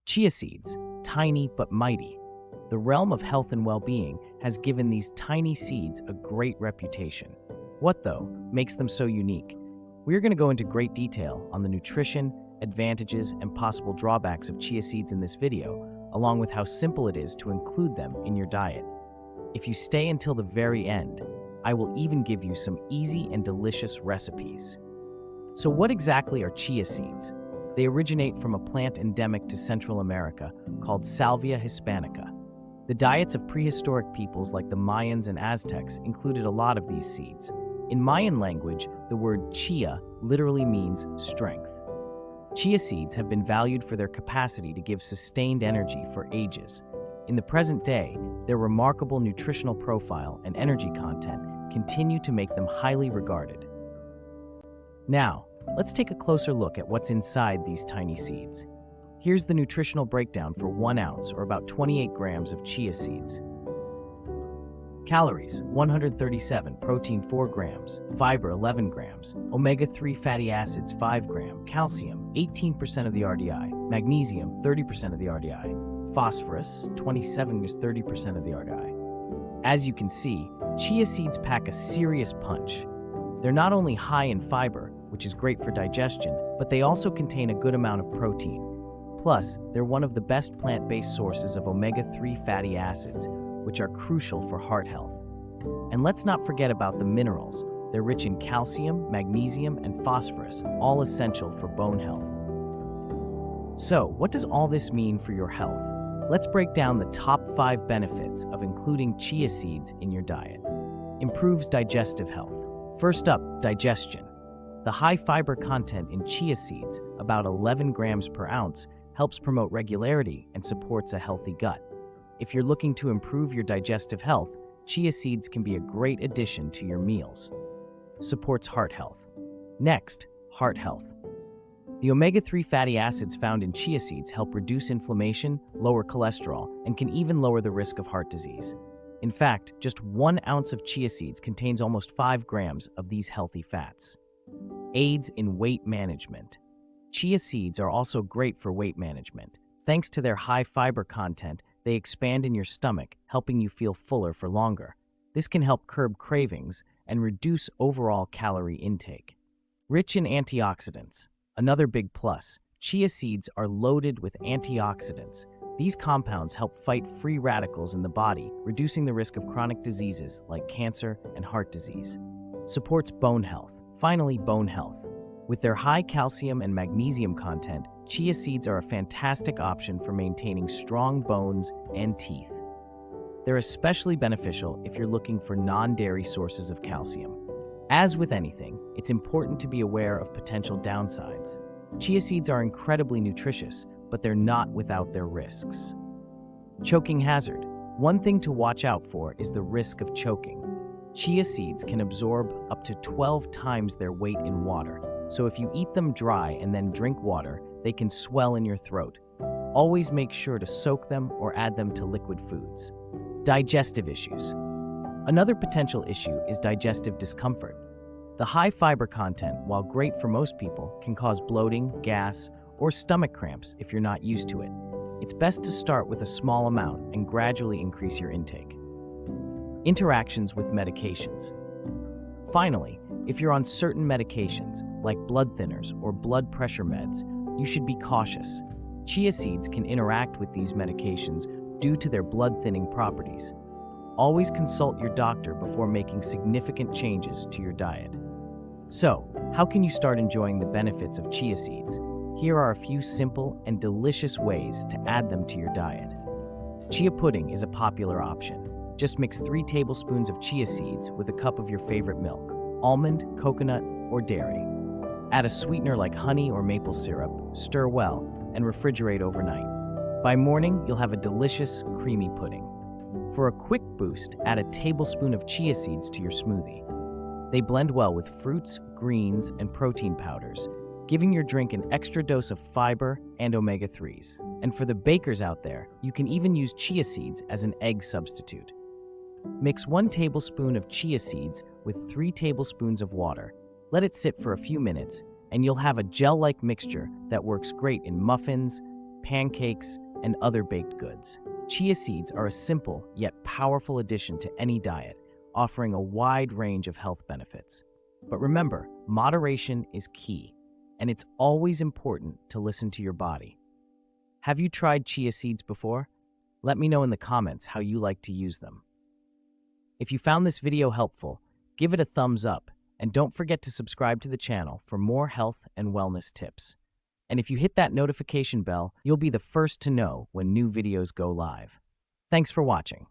Chia seeds, tiny but mighty. The realm of health and well-being has given these tiny seeds a great reputation. What, though, makes them so unique? We're going to go into great detail on the nutrition, advantages, and possible drawbacks of chia seeds in this video, along with how simple it is to include them in your diet. If you stay until the very end, I will even give you some easy and delicious recipes. So what exactly are chia seeds? They originate from a plant endemic to Central America called Salvia hispanica. The diets of prehistoric peoples like the Mayans and Aztecs included a lot of these seeds. In Mayan language, the word chia literally means strength. Chia seeds have been valued for their capacity to give sustained energy for ages. In the present day, their remarkable nutritional profile and energy content continue to make them highly regarded. Now, let's take a closer look at what's inside these tiny seeds. Here's the nutritional breakdown for 1 ounce, or about 28 grams of chia seeds. Calories, 137, protein 4 grams, fiber 11 grams, omega-3 fatty acids 5 grams, calcium 18% of the RDI, magnesium 30% of the RDI, phosphorus 27 is 30% of the RDI. As you can see, chia seeds pack a serious punch. They're not only high in fiber, which is great for digestion, but they also contain a good amount of protein. Plus, they're one of the best plant-based sources of omega-3 fatty acids, which are crucial for heart health. And let's not forget about the minerals. They're rich in calcium, magnesium, and phosphorus, all essential for bone health. So, what does all this mean for your health? Let's break down the top 5 benefits of including chia seeds in your diet. Improves digestive health. First up, digestion. The high fiber content in chia seeds, about 11 grams per ounce, helps promote regularity and supports a healthy gut. If you're looking to improve your digestive health, chia seeds can be a great addition to your meals. Supports heart health. Next, heart health. The omega-3 fatty acids found in chia seeds help reduce inflammation, lower cholesterol, and can even lower the risk of heart disease. In fact, just 1 ounce of chia seeds contains almost 5 grams of these healthy fats. Aids in weight management. Chia seeds are also great for weight management. Thanks to their high fiber content, they expand in your stomach, helping you feel fuller for longer. This can help curb cravings and reduce overall calorie intake. Rich in antioxidants. Another big plus, chia seeds are loaded with antioxidants. These compounds help fight free radicals in the body, reducing the risk of chronic diseases like cancer and heart disease. Supports bone health. Finally, bone health. With their high calcium and magnesium content, chia seeds are a fantastic option for maintaining strong bones and teeth. They're especially beneficial if you're looking for non-dairy sources of calcium. As with anything, it's important to be aware of potential downsides. Chia seeds are incredibly nutritious, but they're not without their risks. Choking hazard. One thing to watch out for is the risk of choking. Chia seeds can absorb up to 12 times their weight in water, so if you eat them dry and then drink water, they can swell in your throat. Always make sure to soak them or add them to liquid foods. Digestive issues. Another potential issue is digestive discomfort. The high fiber content, while great for most people, can cause bloating, gas, or stomach cramps if you're not used to it. It's best to start with a small amount and gradually increase your intake. Interactions with medications. Finally, if you're on certain medications, like blood thinners or blood pressure meds, you should be cautious. Chia seeds can interact with these medications due to their blood-thinning properties. Always consult your doctor before making significant changes to your diet. So, how can you start enjoying the benefits of chia seeds? Here are a few simple and delicious ways to add them to your diet. Chia pudding is a popular option. Just mix 3 tablespoons of chia seeds with a cup of your favorite milk, almond, coconut, or dairy. Add a sweetener like honey or maple syrup, stir well, and refrigerate overnight. By morning, you'll have a delicious, creamy pudding. For a quick boost, add a tablespoon of chia seeds to your smoothie. They blend well with fruits, greens, and protein powders, giving your drink an extra dose of fiber and omega-3s. And for the bakers out there, you can even use chia seeds as an egg substitute. Mix 1 tablespoon of chia seeds with 3 tablespoons of water. Let it sit for a few minutes, and you'll have a gel-like mixture that works great in muffins, pancakes, and other baked goods. Chia seeds are a simple yet powerful addition to any diet, offering a wide range of health benefits. But remember, moderation is key, and it's always important to listen to your body. Have you tried chia seeds before? Let me know in the comments how you like to use them. If you found this video helpful, give it a thumbs up, and don't forget to subscribe to the channel for more health and wellness tips. And if you hit that notification bell, you'll be the first to know when new videos go live. Thanks for watching.